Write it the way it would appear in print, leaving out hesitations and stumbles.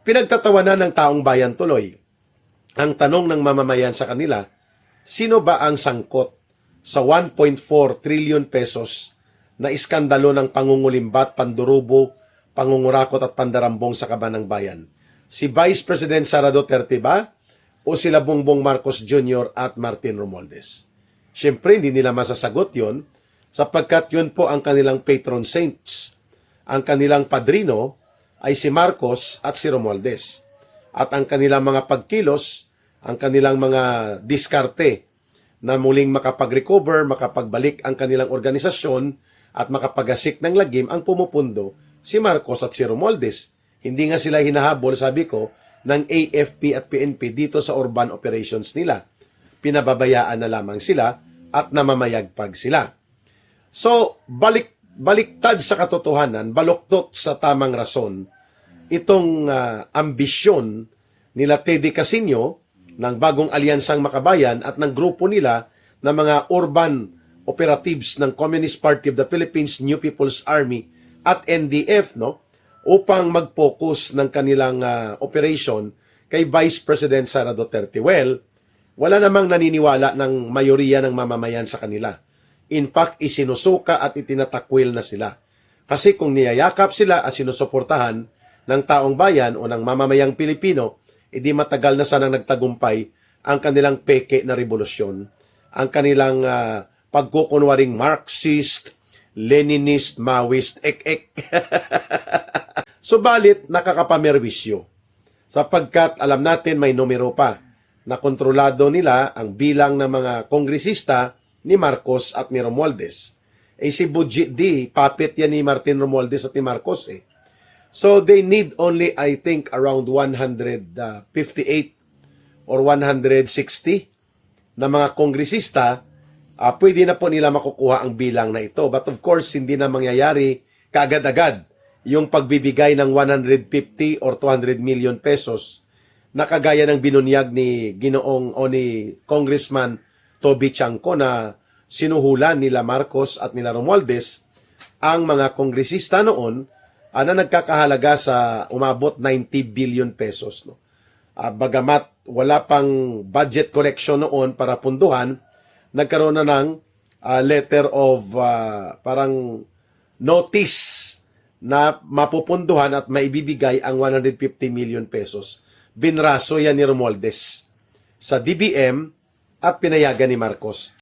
Pinagtatawanan ng taong bayan tuloy ang tanong ng mamamayan sa kanila, sino ba ang sangkot sa 1.4 trillion pesos na iskandalo ng pangungulimbat, pandurubo, pangungurakot at pandarambong sa kaban ng bayan? Si Vice President Sara Duterte ba o sila Bongbong Marcos Jr. at Martin Romualdez? Siyempre, hindi nila masasagot yon sapagkat yun po ang kanilang patron saints. Ang kanilang padrino ay si Marcos at si Romualdez. At ang kanilang mga pagkilos, ang kanilang mga diskarte na muling makapag-recover, makapagbalik ang kanilang organisasyon at makapagasik ng lagim ang pumupundo si Marcos at si Romualdez. Hindi nga sila hinahabol, sabi ko, ng AFP at PNP dito sa urban operations nila. Pinababayaan na lamang sila at namamayagpag sila. So, baliktad sa katotohanan, baluktot sa tamang rason, itong ambisyon nila Teddy Casino ng bagong alyansang makabayan at ng grupo nila na mga urban operatives ng Communist Party of the Philippines, New People's Army at NDF, no, upang mag-focus ng kanilang operation kay Vice President Sara Duterte. Well, wala namang naniniwala ng mayoriya ng mamamayan sa kanila. In fact, isinusuka at itinatakwil na sila. Kasi kung niyayakap sila at sinusuportahan ng taong bayan o ng mamamayang Pilipino, edi matagal na sanang nagtagumpay ang kanilang peke na revolusyon, ang kanilang pagkukunwaring Marxist, Leninist, Maoist, ek-ek. Subalit, nakakapamerwisyo, sapagkat alam natin may numero pa na kontrolado nila ang bilang ng mga kongresista ni Marcos at ni Romualdez. Si Budget D, puppet yan ni Martin Romualdez at ni Marcos eh. So they need only, I think, around 158 or 160 na mga kongresista, pwede na po nila makukuha ang bilang na ito. But of course, hindi na mangyayari kaagad-agad yung pagbibigay ng 150 or 200 million pesos na kagaya ng binunyag ni Ginoong o ni Congressman Toby Chanco na sinuhulan nila Marcos at nila Romualdez ang mga kongresista noon na nagkakahalaga sa umabot 90 billion pesos. No? Bagamat wala pang budget collection noon para punduhan, nagkaroon na ng letter of parang notice na mapupunduhan at maibibigay ang 150 million pesos. Binraso yan ni Romualdez sa DBM at pinayagan ni Marcos.